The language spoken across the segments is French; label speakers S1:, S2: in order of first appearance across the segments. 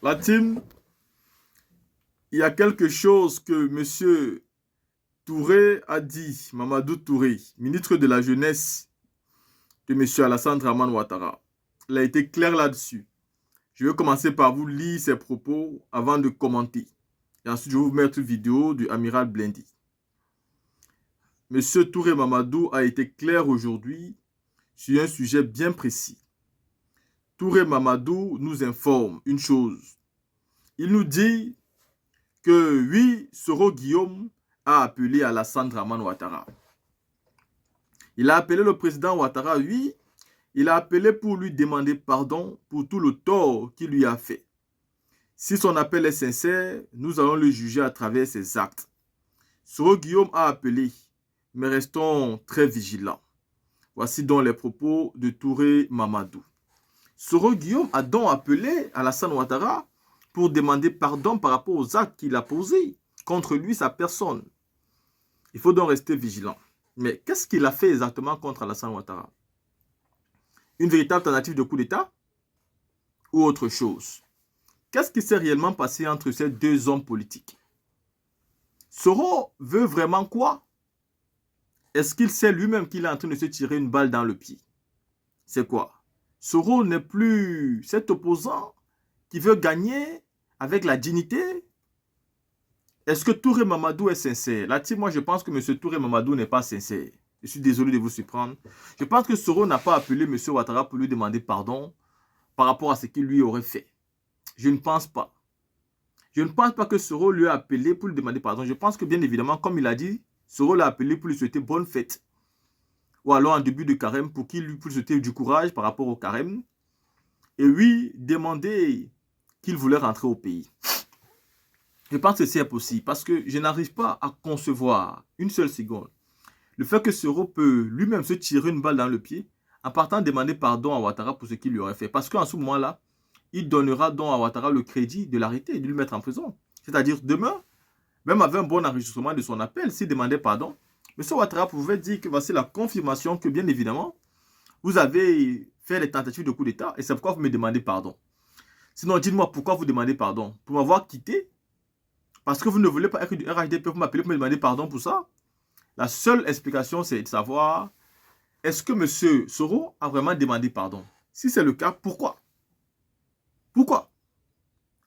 S1: La team, il y a quelque chose que Monsieur Touré a dit, Mamadou Touré, ministre de la Jeunesse de Monsieur Alassane Draman Ouattara. Il a été clair là-dessus. Je vais commencer par vous lire ses propos avant de commenter. Et ensuite, je vais vous mettre une vidéo du amiral Blendi. Monsieur Touré Mamadou a été clair aujourd'hui sur un sujet bien précis. Touré Mamadou nous informe une chose. Il nous dit que oui, Soro Guillaume a appelé Alassane Draman Ouattara. Il a appelé le président Ouattara, oui. Il a appelé pour lui demander pardon pour tout le tort qu'il lui a fait. Si son appel est sincère, nous allons le juger à travers ses actes. Soro Guillaume a appelé, mais restons très vigilants. Voici donc les propos de Touré Mamadou. Soro Guillaume a donc appelé Alassane Ouattara pour demander pardon par rapport aux actes qu'il a posés contre lui, sa personne. Il faut donc rester vigilant. Mais qu'est-ce qu'il a fait exactement contre Alassane Ouattara? Une véritable tentative de coup d'État ou autre chose? Qu'est-ce qui s'est réellement passé entre ces deux hommes politiques? Soro veut vraiment quoi? Est-ce qu'il sait lui-même qu'il est en train de se tirer une balle dans le pied? C'est quoi? Soro n'est plus cet opposant qui veut gagner avec la dignité. Est-ce que Touré Mamadou est sincère? Là-dessus, moi, je pense que M. Touré Mamadou n'est pas sincère. Je suis désolé de vous surprendre. Je pense que Soro n'a pas appelé M. Ouattara pour lui demander pardon par rapport à ce qu'il lui aurait fait. Je ne pense pas. Je ne pense pas que Soro lui a appelé pour lui demander pardon. Je pense que, bien évidemment, comme il a dit, Soro l'a appelé pour lui souhaiter bonne fête. Ou alors en début de carême pour qu'il lui souhaiter du courage par rapport au carême. Et oui, demander qu'il voulait rentrer au pays. Je pense que c'est possible parce que je n'arrive pas à concevoir une seule seconde le fait que Soro peut lui-même se tirer une balle dans le pied en partant demander pardon à Ouattara pour ce qu'il lui aurait fait. Parce qu'en ce moment-là, il donnera donc à Ouattara le crédit de l'arrêter et de lui mettre en prison. C'est-à-dire demain, même avec un bon enregistrement de son appel, s'il demandait pardon, M. Ouattara pouvait dire que voici la confirmation que bien évidemment, vous avez fait les tentatives de coup d'État et c'est pourquoi vous me demandez pardon. Sinon, dites-moi pourquoi vous demandez pardon. Pour m'avoir quitté? Parce que vous ne voulez pas être du RHDP pour m'appeler pour me demander pardon pour ça? La seule explication, c'est de savoir est-ce que M. Soro a vraiment demandé pardon? Si c'est le cas, pourquoi? Pourquoi?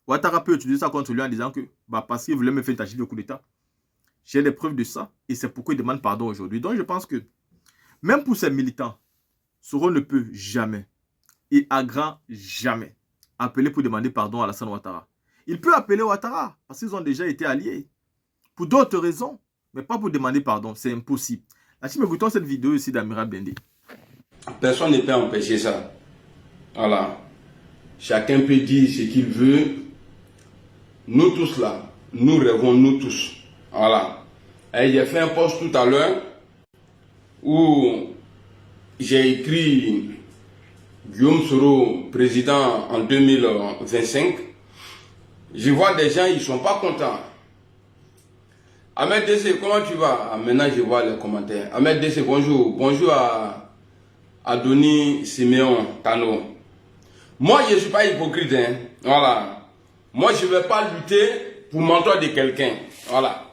S1: Ouattara peut utiliser ça contre lui en disant que parce qu'il voulait me faire une tentative de coup d'État. J'ai les preuves de ça et c'est pourquoi il demande pardon aujourd'hui. Donc je pense que même pour ces militants, Soro ne peut jamais et à grand jamais appeler pour demander pardon à Alassane Ouattara. Il peut appeler Ouattara parce qu'ils ont déjà été alliés. Pour d'autres raisons, mais pas pour demander pardon. C'est impossible. Là, si nous écoutons cette vidéo ici d'Amiral Blindé.
S2: Personne ne peut empêcher ça. Voilà. Chacun peut dire ce qu'il veut. Nous tous là, nous rêvons, nous tous. Voilà. Et j'ai fait un post tout à l'heure où j'ai écrit Guillaume Soro, président en 2025. Je vois des gens, ils ne sont pas contents. Ahmed DC, comment tu vas? Maintenant, je vois les commentaires. Ahmed DC, bonjour. Bonjour à Denis Siméon Tano. Moi, je ne suis pas hypocrite. Hein. Voilà. Moi, je ne vais pas lutter pour mentor de quelqu'un. Voilà.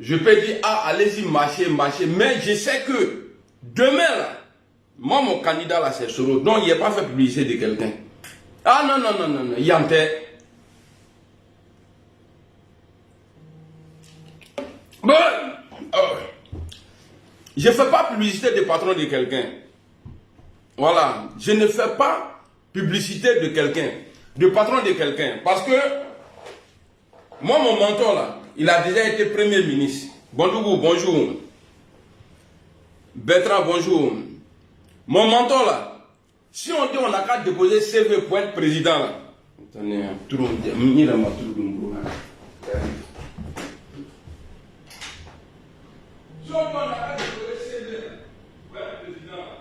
S2: Je peux dire, ah, allez-y, marchez, marchez. Mais je sais que demain, là, moi, mon candidat, là, c'est Soro. Donc, il n'est pas fait publicité de quelqu'un. Ah, non, non, non, non, non. Il y a un tel. Bon, je ne fais pas publicité de patron de quelqu'un. Voilà. Je ne fais pas publicité de quelqu'un, de patron de quelqu'un. Parce que moi, mon mentor, là, il a déjà été Premier ministre. Bonjour, bonjour. Bertrand, bonjour. Mon mentor, là, si on dit on n'a qu'à déposer CV pour être président, là. Attendez, tout le monde. Si on dit on n'a qu'à déposer CV pour être président, là.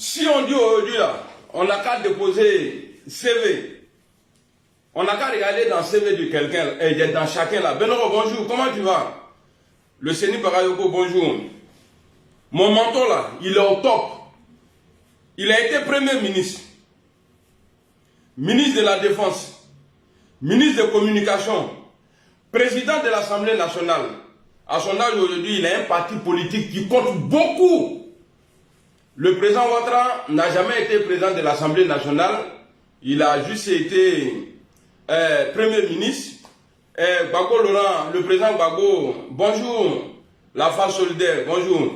S2: si on dit aujourd'hui là, on n'a qu'à déposer CV. On n'a qu'à regarder dans le CV de quelqu'un, dans chacun là. Benoro, bonjour, comment tu vas? Le Séni Bakayoko, bonjour. Mon mentor là, il est au top. Il a été Premier ministre, ministre de la Défense, ministre de Communication, président de l'Assemblée nationale. À son âge aujourd'hui, il a un parti politique qui compte beaucoup. Le président Ouattara n'a jamais été président de l'Assemblée nationale. Il a juste été Premier ministre. Gbagbo Laurent, le président Gbagbo, bonjour. La face solidaire, bonjour.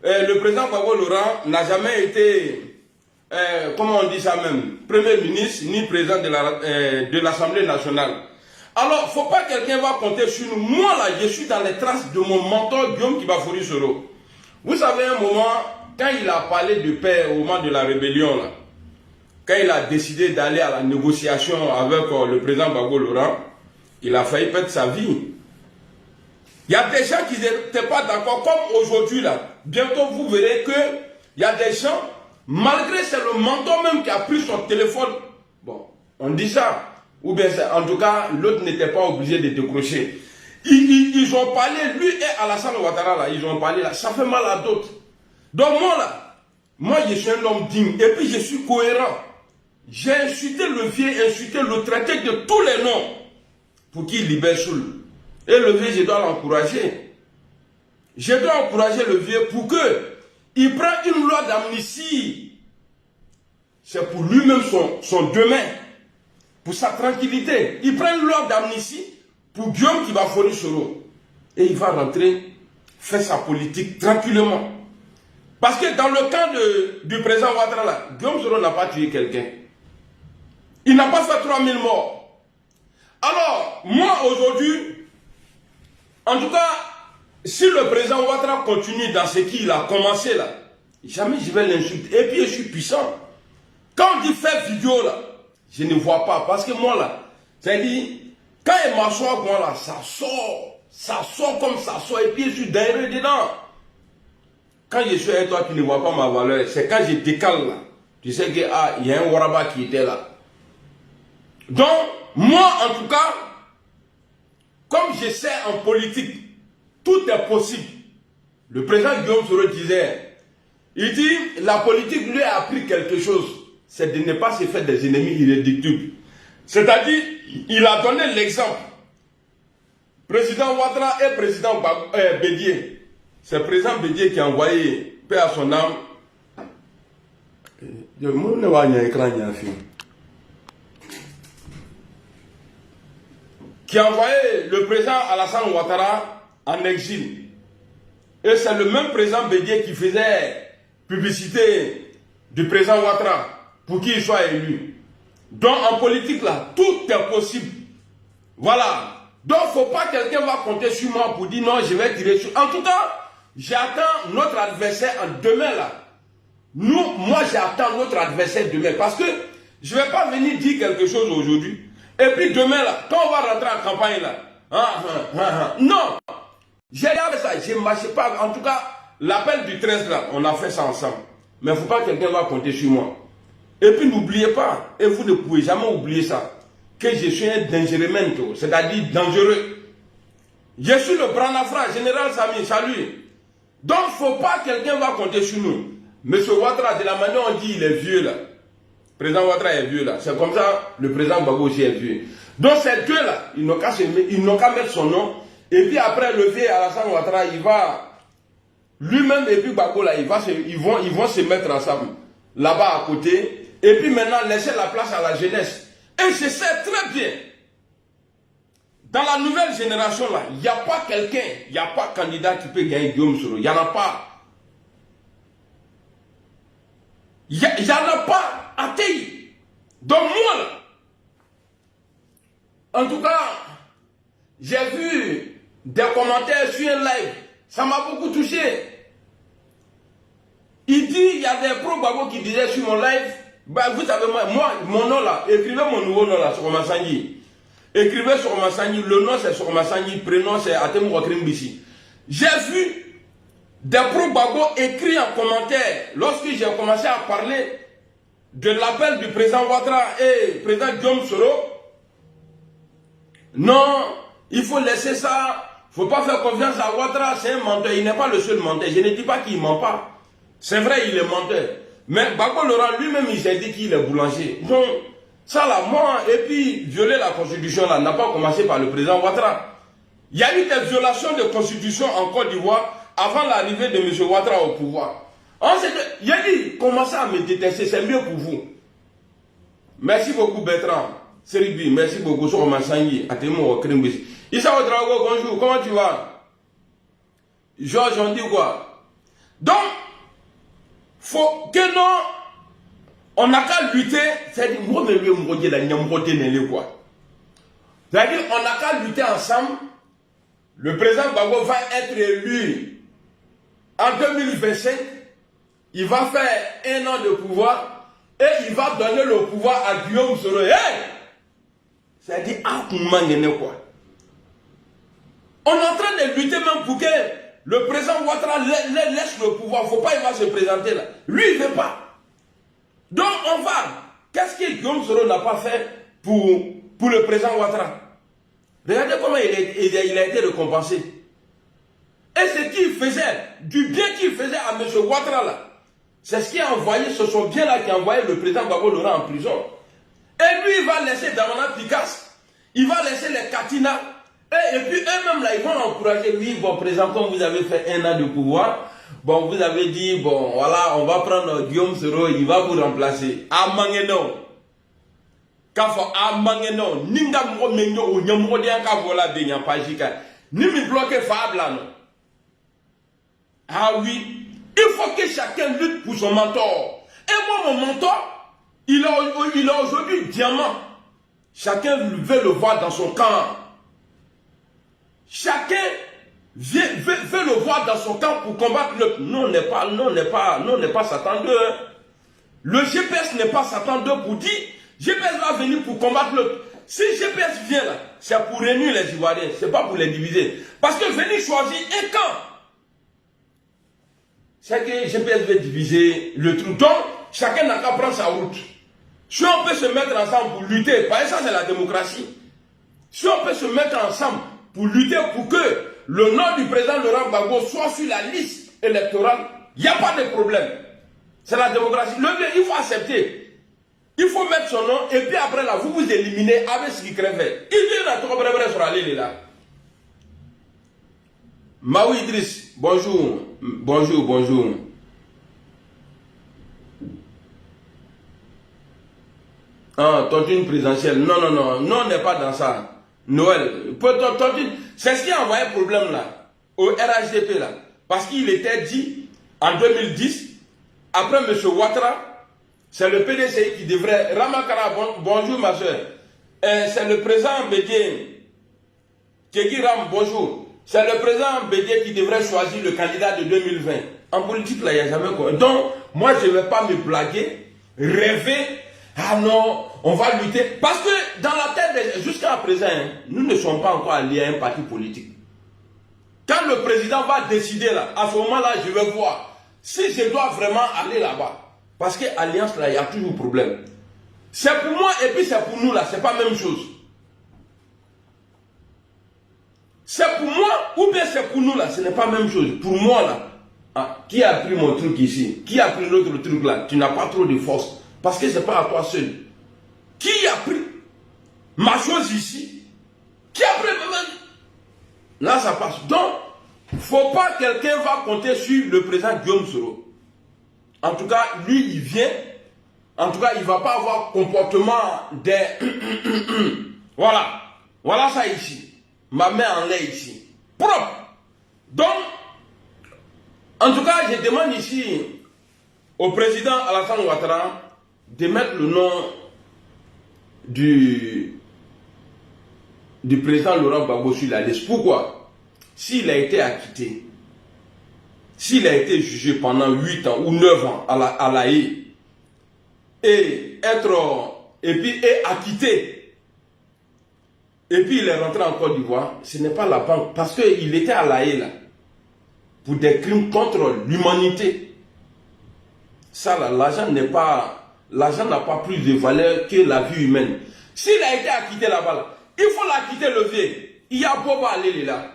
S2: Le président Gbagbo Laurent n'a jamais été, comment on dit ça même, Premier ministre ni président de l'Assemblée nationale. Alors, faut pas que quelqu'un va compter sur nous. Moi là, je suis dans les traces de mon mentor Guillaume Kibafori Soro. Vous savez, un moment, quand il a parlé de paix au moment de la rébellion, là, quand il a décidé d'aller à la négociation avec le président Gbagbo Laurent, il a failli perdre sa vie. Il y a des gens qui n'étaient pas d'accord, comme aujourd'hui là. Bientôt vous verrez qu'il y a des gens, malgré c'est le mentor même qui a pris son téléphone. Bon, on dit ça. Ou bien en tout cas, l'autre n'était pas obligé de décrocher. Ils ont parlé, lui et Alassane Ouattara là, ils ont parlé là, ça fait mal à d'autres. Donc moi là, moi je suis un homme digne et puis je suis cohérent. J'ai insulté le vieux, insulté le traité de tous les noms pour qu'il libère Soul. Et le vieux, je dois l'encourager. Je dois encourager le vieux pour qu'il prenne une loi d'amnistie. C'est pour lui-même son demain, pour sa tranquillité. Il prend une loi d'amnistie pour Guillaume Kibafori Soro. Et il va rentrer, faire sa politique tranquillement. Parce que dans le cas du président Ouattara, là, Guillaume Soro n'a pas tué quelqu'un. Il n'a pas fait 3000 morts. Alors, moi aujourd'hui, en tout cas, si le président Ouattara continue dans ce qu'il a commencé là, jamais je vais l'insulter. Et puis je suis puissant. Quand on dit faire vidéo là, je ne vois pas. Parce que moi là, c'est-à-dire, quand il m'assoit moi là, ça sort comme ça sort. Et puis je suis derrière dedans. Quand je suis avec toi, tu ne vois pas ma valeur. C'est quand je décale là. Tu sais que il y a un Waraba qui était là. Donc, moi en tout cas, comme je sais en politique, tout est possible. Le président Guillaume Soro disait, il dit, la politique lui a appris quelque chose, c'est de ne pas se faire des ennemis irréductibles. C'est-à-dire, il a donné l'exemple. Président Ouattara et président Bédié. C'est le président Bédié qui a envoyé, paix à son âme. Qui a envoyé le président Alassane Ouattara en exil. Et c'est le même président Bédié qui faisait publicité du président Ouattara pour qu'il soit élu. Donc en politique là, tout est possible. Voilà. Donc il ne faut pas que quelqu'un va compter sur moi pour dire non, je vais tirer sur. En tout cas, j'attends notre adversaire demain là. Moi j'attends notre adversaire demain parce que je ne vais pas venir dire quelque chose aujourd'hui. Et puis demain là, quand on va rentrer en campagne là, non, j'ai regardé ça, je ne marche pas. En tout cas, l'appel du 13 là, on a fait ça ensemble. Mais il ne faut pas que quelqu'un va compter sur moi. Et puis n'oubliez pas, et vous ne pouvez jamais oublier ça, que je suis un dangereux, c'est-à-dire dangereux. Je suis le Branafra, général Sami, salut. Donc il ne faut pas que quelqu'un va compter sur nous. Monsieur Ouattara, de la manière on dit, il est vieux là. Le président Ouattara est vieux là. C'est comme ça, le président Gbagbo aussi est vieux. Donc ces deux là, ils n'ont qu'à mettre son nom. Et puis après, le vieux Alassane Ouattara, il va, lui-même et puis Gbagbo là, ils vont se mettre ensemble, là-bas à côté. Et puis maintenant, laisser la place à la jeunesse. Et je sais très bien, dans la nouvelle génération là, il n'y a pas quelqu'un, il n'y a pas candidat qui peut gagner Guillaume Soro. Il n'y en a pas. Il n'y en a pas à Tei. Donc moi là, en tout cas, j'ai vu des commentaires sur un live. Ça m'a beaucoup touché. Il dit, il y a des pro-Gbagbo qui disaient sur mon live, bah, vous savez, moi, mon nom là, écrivez mon nouveau nom là, Sokoma Sangi. Écrivez Sokoma Sangi, le nom c'est Sokoma Sangi, prénom c'est Atemou Wakrim Bissi. J'ai vu des pro-Gbagbo écrit en commentaire, lorsque j'ai commencé à parler de l'appel du président Ouattara et président Guillaume Soro, non, il faut laisser ça, il ne faut pas faire confiance à Ouattara, c'est un menteur, il n'est pas le seul menteur, je ne dis pas qu'il ne ment pas, c'est vrai, il est menteur, mais Gbagbo Laurent lui-même, il s'est dit qu'il est boulanger, donc, ça là, moi, et puis, violer la constitution là, n'a pas commencé par le président Ouattara. Il y a eu des violations de constitution en Côte d'Ivoire avant l'arrivée de M. Ouattara au pouvoir. Il a dit, commencez à me détester, c'est mieux pour vous. Merci beaucoup Bertrand, Seribi, merci beaucoup, Sokoma Sangi, Atemo, Krimbis. Issa Ouadrago, bonjour, comment tu vas? Georges, on dit quoi? Donc, faut que non, on n'a qu'à lutter, c'est-à-dire, moi, je vais me quoi. C'est-à-dire, on n'a qu'à lutter ensemble. Le président Gbagbo va être élu en 2025. Il va faire 1 an de pouvoir et il va donner le pouvoir à Guillaume Soro. C'est-à-dire, quoi. On est en train de lutter même pour que le président Ouattara laisse le pouvoir. Il ne faut pas, il va se présenter là. Lui, il ne veut pas. Donc, on va. Qu'est-ce que Guillaume Soro n'a pas fait pour le président Ouattara? Regardez comment il a été récompensé. Et ce qu'il faisait, du bien qu'il faisait à M. Ouattara là, c'est ce qui a envoyé, ce sont bien là qui a envoyé le président Gbagbo Laurent en prison. Et lui, il va laisser Damana Picasse, il va laisser les Katina, et puis eux-mêmes là, ils vont encourager, oui, bon, président, comme vous avez fait 1 an de pouvoir, bon, vous avez dit, bon, voilà, on va prendre Guillaume Soro, il va vous remplacer. Amangeno. Kafo amangeno ninga mko menyo o nyamko dia ka vola be nya pajika ni mi bloquer fable non. Ah oui, il faut que chacun lutte pour son mentor. Et moi mon mentor, il a aujourd'hui diamant. Chacun veut le voir dans son camp. Chacun veut le voir dans son camp pour combattre l'autre. Non, n'est pas Satan 2. Hein. Le GPS n'est pas Satan 2 pour dire GPS va venir pour combattre l'autre. Si GPS vient là, c'est pour réunir les Ivoiriens, c'est pas pour les diviser. Parce que venir choisir un camp, c'est que GPS veut diviser le truc. Donc, chacun n'a qu'à prendre sa route. Si on peut se mettre ensemble pour lutter, parce que ça c'est la démocratie. Si on peut se mettre ensemble pour lutter pour que le nom du président Laurent Gbagbo soit sur la liste électorale, il n'y a pas de problème. C'est la démocratie. Il faut accepter. Il faut mettre son nom et puis après là, vous vous éliminez avec ce qui crève. Il dit là, tout le sur la ligne là. Maou Idriss, bonjour. Bonjour, bonjour. Ah, tontine présidentielle. Non, on n'est pas dans ça. Noël. C'est ce qui a envoyé problème là, au RHDP là. Parce qu'il était dit en 2010, après M. Ouattara, c'est le PDCI qui devrait... Ramakara, bonjour ma soeur. C'est le président Bédié. Kégi Ram, bonjour. C'est le président Bédié qui devrait choisir le candidat de 2020. En politique, là, il n'y a jamais quoi. Donc, moi, je ne vais pas me blaguer, rêver. Ah non, on va lutter. Parce que dans la tête, jusqu'à présent, nous ne sommes pas encore alliés à un parti politique. Quand le président va décider, là, à ce moment-là, je vais voir si je dois vraiment aller là-bas. Parce que alliance là, il y a toujours problème. C'est pour moi et puis c'est pour nous là, c'est pas la même chose. C'est pour moi ou bien c'est pour nous là, ce n'est pas la même chose. Pour moi là, ah, qui a pris mon truc ici? Qui a pris l'autre truc là? Tu n'as pas trop de force. Parce que c'est pas à toi seul. Qui a pris ma chose ici? Qui a pris là ça passe. Donc, faut pas quelqu'un va compter sur le président Guillaume Soro. En tout cas, lui, il vient. En tout cas, il ne va pas avoir comportement des... Voilà. Voilà ça ici. Ma main en lait ici. Propre. Donc, en tout cas, je demande ici au président Alassane Ouattara de mettre le nom du président Laurent Gbagbo sur la liste. Pourquoi? S'il a été acquitté, s'il a été jugé pendant 8 ans ou 9 ans à la haie, et acquitté, et puis il est rentré en Côte d'Ivoire, ce n'est pas la banque, parce qu'il était à la haie là. pour des crimes contre l'humanité. Ça, l'argent n'est pas... L'argent n'a pas plus de valeur que la vie humaine. S'il a été acquitté là-bas, là, il faut l'acquitter, le vieux. Il y a beau aller là.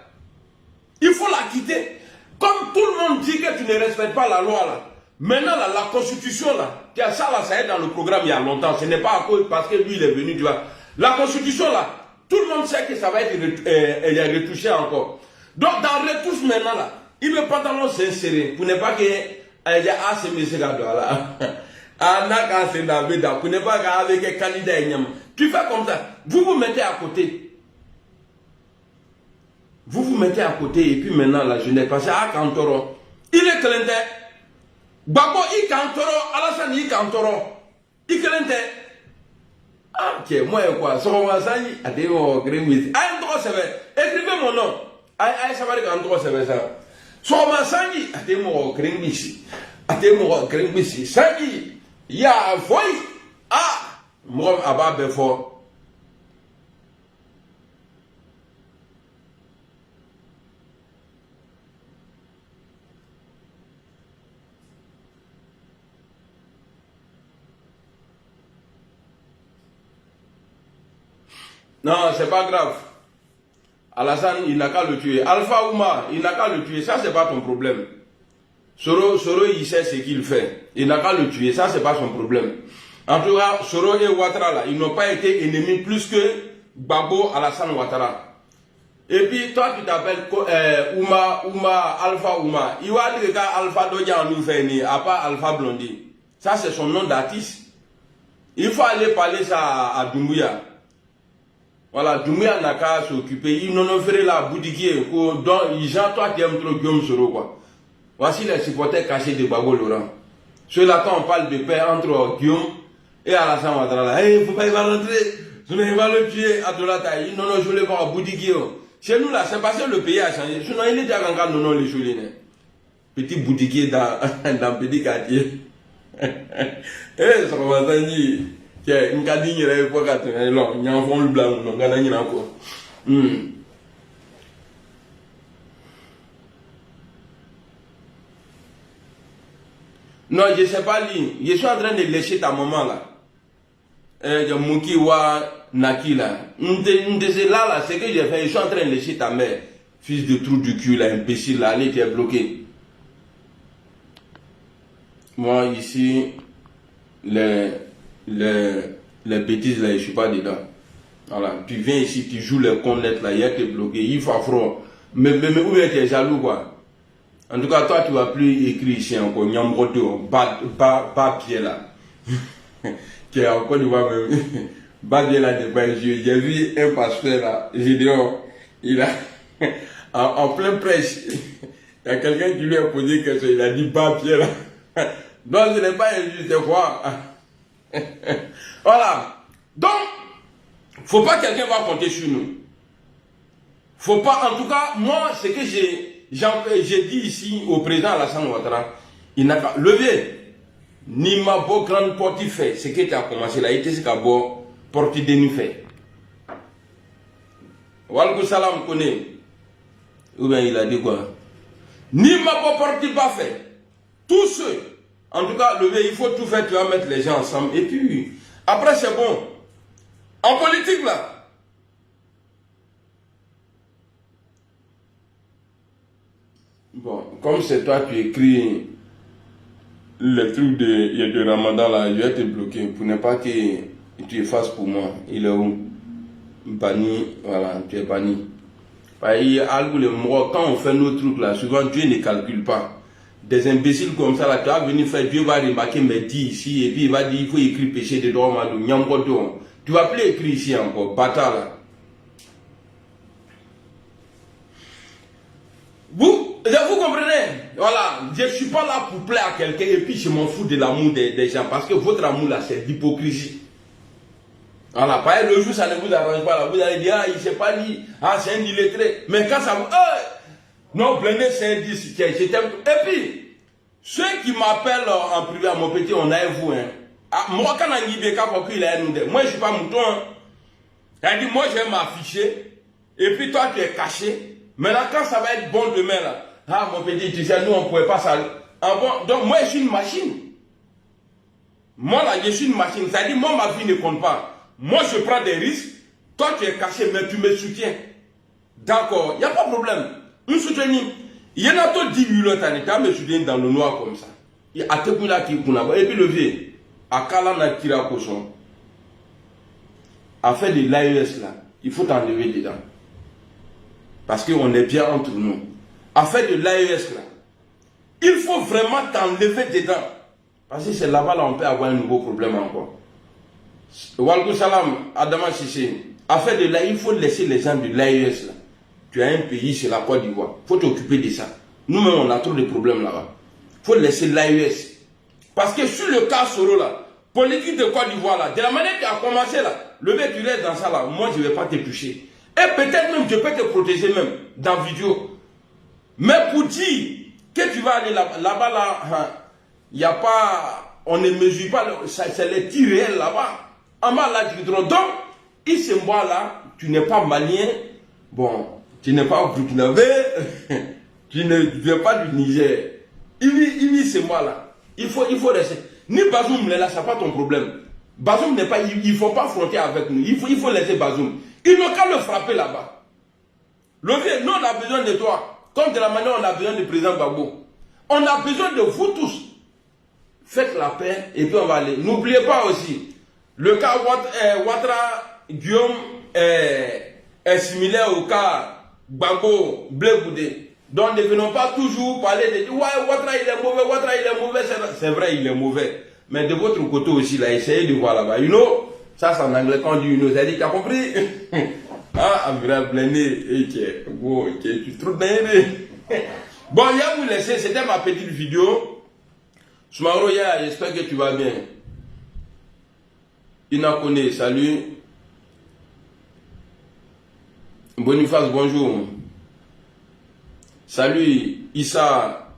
S2: Il faut l'acquitter. Comme tout le monde dit que tu ne respectes pas la loi là. Maintenant, là, la constitution là, ça là, ça est dans le programme il y a longtemps. Ce n'est pas à cause parce que lui il est venu, tu vois. La constitution là, tout le monde sait que ça va être retouché encore. Donc dans le retouche maintenant là, il veut pantalon s'insérer pour ne pas que c'est monsieur Gado là. Pour ne pas qu'avec un candidat. Tu fais comme ça. Vous vous mettez à côté. Vous vous mettez à côté et puis maintenant là, je n'ai pas ça à Kantoro. Il est clinté. Babo il Kantoro, Alassane il Kantoro. Il clinté. Ah, ok, moi quoi, ça va ça y a des grémis. Ah, un droit c'est vrai. Écrivez mon nom. Ah, ça va dire un droit c'est vrai ça. Soit ça y a des mots grémis. A des mots grémis. Ça y il y a un foyer. Ah, moi à bas fort. Non, c'est pas grave. Alassane, il n'a qu'à le tuer. Alpha Ouma, il n'a qu'à le tuer. Ça, c'est pas ton problème. Soro, il sait ce qu'il fait. Il n'a qu'à le tuer. Ça, c'est pas son problème. En tout cas, Soro et Ouattara, là, ils n'ont pas été ennemis plus que Babo Alassane Ouattara. Et puis, toi, tu t'appelles Alpha Ouma. Il va dire que Alpha Dodia en nous fait ni, à part Alpha Blondie. Ça, c'est son nom d'artiste. Il faut aller parler ça à Doumbouya. Voilà, Doumbouya n'a qu'à s'occuper. Il n'en ferait la boutique. Donc, Jean, toi, tu aimes trop Guillaume Soro, quoi. Voici les supporters cachés de Babo Laurent. Ceux-là, quand on parle de paix entre Guillaume et Alassane Ouattara, il ne faut pas y rentrer. Je ne vais pas le tuer à Dolataï. Non, je voulais voir boutique. Chez nous, là, c'est parce que le pays a changé. Sinon, il est déjà encore non, les choulines. Petit boutiquier dans petit quartier. Ça va dire. Une cadine, il y a pas qu'à tenir. Non, il y a un fond blanc. Non, il y a un encore. Non, je ne sais pas lire. Je suis en train de lécher ta maman là. Mouki wa Naki là. Là, c'est que j'ai fait. Je suis en train de lécher ta mère. Fils de trou du cul là, imbécile là. Allez, tu es bloqué. Moi, ici, les bêtises là, je ne suis pas dedans. Voilà. Tu viens ici, tu joues les connaître là, hier tu es bloqué. Il faut affronter. Mais où est-ce que tu es jaloux quoi? En tout cas, toi, tu ne vas plus écrire ici encore. Nyambroto, pas pied là. Qui est encore du voir même. Pas pied là, j'ai vu un pasteur là. J'ai dit, oh, il a, en plein prêche, il y a quelqu'un qui lui a posé quelque chose. Il a dit, pas pied là. Donc, ce n'est pas injuste, c'est quoi? Voilà. Donc, faut pas que quelqu'un va compter sur nous. Faut pas, en tout cas, moi, ce que j'ai dit ici au président Alassane Ouattara, il n'a qu'à lever. Ni ma beau grande porte fait, ce qui a commencé là, il était ce qu'a beau porte de nous fait. Walkou Salam connaît. Ou bien il a dit quoi? Ni ma beau porte pas fait. Tous ceux, en tout cas, lever, il faut tout faire, tu vas mettre les gens ensemble. Et puis, après c'est bon. En politique là, bon, comme c'est toi qui écris le truc de Ramadan là, je vais te bloquer pour ne pas que tu effaces pour moi. Il est où? Banni, voilà, tu es banni. Quand on fait nos trucs là, souvent Dieu ne calcule pas. Des imbéciles comme ça là, tu vas venir faire, Dieu va remarquer mes dits ici, et puis il va dire, il faut écrire péché de droit malou, nyambodo. Tu vas plus écrire ici encore, bâtard là. Vous comprenez? Voilà, je ne suis pas là pour plaire à quelqu'un et puis je m'en fous de l'amour des gens parce que votre amour là c'est l'hypocrisie. Voilà, pas le jour ça ne vous arrange pas là, vous allez dire, ah il ne sait pas lire, ah c'est un illettré. Mais quand ça vous. Non, prenez c'est un 10, je t'aime. Et puis, ceux qui m'appellent en privé à mon petit, on a vous. Hein. Ah, moi quand on dit qu'il a un nous, moi je ne suis pas mouton. Hein. Elle dit, moi je vais m'afficher et puis toi tu es caché. Maintenant, quand ça va être bon demain, là, Ah, mon petit, tu sais, nous, on ne pouvait pas ça. Ah bon, donc, moi, je suis une machine. Moi, là, je suis une machine. C'est-à-dire, moi, ma vie ne compte pas. Moi, je prends des risques. Toi, tu es caché, mais tu me soutiens. D'accord, il n'y a pas de problème. Nous soutenons. Il y en a d'autres 10 millions de me soutiennent dans le noir comme ça. Et puis le vieux, à Kalana Kira Koson, à faire de l'AES là, il faut t'enlever dedans. Parce qu'on est bien entre nous. À faire de l'AES là, il faut vraiment t'enlever dedans. Parce que c'est là-bas là on peut avoir un nouveau problème encore. Walkou Salam, Adama Sissé, à faire de l'AES, il faut laisser les gens de l'AES là. Tu as un pays, c'est la Côte d'Ivoire. Il faut t'occuper de ça. Nous-mêmes, on a trop de problèmes là-bas. Il faut laisser l'AES. Parce que sur le cas Soro là, politique de Côte d'Ivoire là, de la manière que tu as commencé là, le mec tu restes dans ça là, moi je ne vais pas te toucher. Et peut-être même je peux te protéger même dans la vidéo. Mais pour dire que tu vas aller là-bas là, il n'y a pas, on ne mesure pas, c'est les tirs réels là-bas. En bas là, tu donc, ici moi là, tu n'es pas malien, bon, tu n'es pas burkinabé, tu ne viens pas du Niger. Il vit c'est moi là. Il faut rester. Ni Bazoum là, ça n'est pas ton problème. Bazoum n'est pas, il ne faut pas affronter avec nous. Il faut laisser Bazoum. Il n'a qu'à le frapper là-bas. Le vieux, nous on a besoin de toi. Comme de la manière on a besoin du président Gbagbo. On a besoin de vous tous. Faites la paix et puis on va aller. N'oubliez pas aussi, le cas Ouattara Guillaume est similaire au cas Gbagbo Blé Goudé. Donc ne venons pas toujours parler de ouais, Ouattara il est mauvais, c'est vrai il est mauvais. Mais de votre côté aussi, là, essayez de voir là-bas. You know, ça c'est en anglais quand on dit you know, ça dit, tu as compris? Ah, un vrai blindé, ok, tu trouves bien. Bon, il y a vous laisser, c'était ma petite vidéo. Soumaro, j'espère que tu vas bien. Inakone, salut. Boniface, bonjour. Salut, Issa,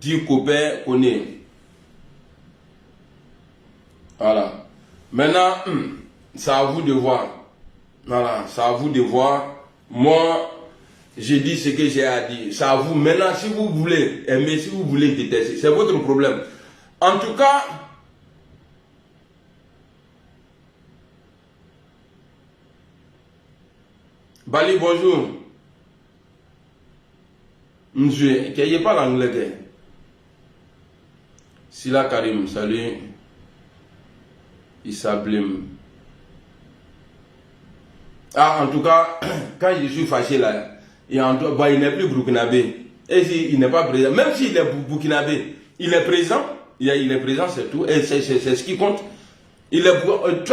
S2: Dikopé, Kone. Voilà. Maintenant, c'est à vous de voir. Voilà, c'est à vous de voir. Moi, j'ai dit ce que j'ai à dire. C'est à vous. Maintenant, si vous voulez aimer, si vous voulez détester, c'est votre problème. En tout cas, Bali, bonjour. Monsieur, qui n'est pas l'anglais. Sila Karim, salut. Issa Blim. Ah, en tout cas, quand je suis fâché là, il n'est plus burkinabé. Et il n'est pas présent. Même s'il est burkinabé, il est présent. Il est présent, c'est tout. Et c'est ce qui compte. Toi, tu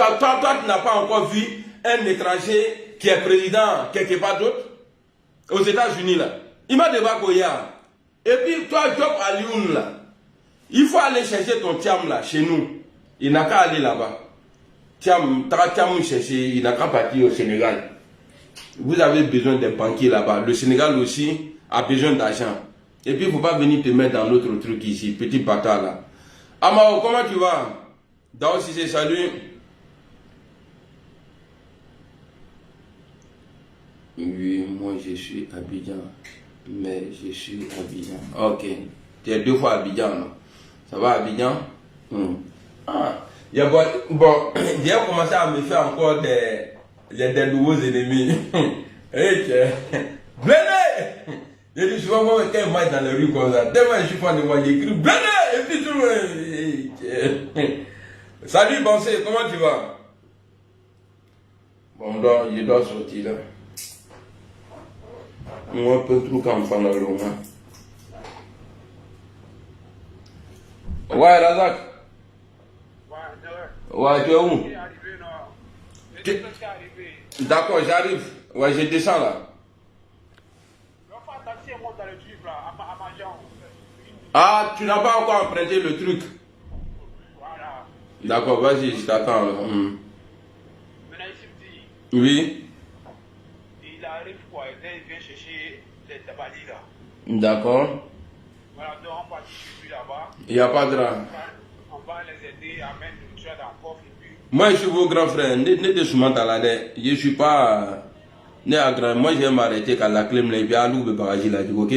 S2: n'as pas encore vu un étranger qui est président quelque part d'autre. Aux États-Unis là. Il m'a débarqué hier. Et puis toi, Job Alioun là, il faut aller chercher ton tiam là, chez nous. Il n'a qu'à aller là-bas. Tiam chercher, il n'a qu'à partir au Sénégal. Vous avez besoin d'un banquier là-bas. Le Sénégal aussi a besoin d'argent. Et puis il ne faut pas venir te mettre dans l'autre truc ici, petit bâtard là. Amao, comment tu vas? Dao Sissé, salut. Oui, moi je suis Abidjan. Mais je suis Abidjan. Ok. Tu es 2 fois Abidjan, non? Ça va Abidjan? Ah. Il y a bon, j'ai commencé à me faire encore des nouveaux ennemis. Blendé! J'ai dit souvent, moi, quand je marche dans les rues comme ça, tellement je suis fan de moi, j'écris Blendé! Et puis tout le monde. Salut, Bansé, comment tu vas? Bon, donc, je dois sortir là. Moi, un peu trop comme fan de l'homme. Ouais, Razak. Ouais, tu es où? D'accord, j'arrive. Ouais, je descends là. Ah, tu n'as pas encore emprunté le truc. D'accord, vas-y, je t'attends là. Oui.
S3: Il arrive quoi? Il vient chercher les tabalis là.
S2: D'accord.
S3: Voilà, donc on participe plus là-bas.
S2: Il n'y a pas de drame.
S3: On va les aider à mettre le truc dans le coffre et puis.
S2: Moi, je suis vos grands frères. Je ne suis pas né à grand. Moi, je vais m'arrêter quand la clé me l'a bien à l'ouvre, ok?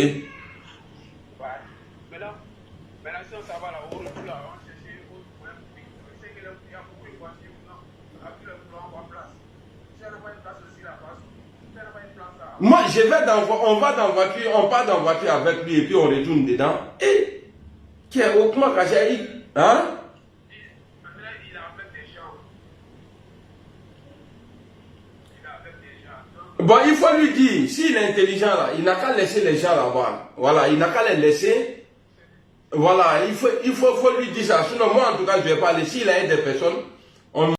S2: Moi, on va dans voiture, on part dans voiture avec lui et puis on retourne dedans. Et, comment cacher, hein?
S3: Il a fait des gens.
S2: Bon, il faut lui dire, s'il est intelligent là, il n'a qu'à laisser les gens là-bas. Voilà, il n'a qu'à les laisser. Voilà, il faut lui dire ça. Sinon, moi, en tout cas, je ne vais pas aller. S'il a des personnes,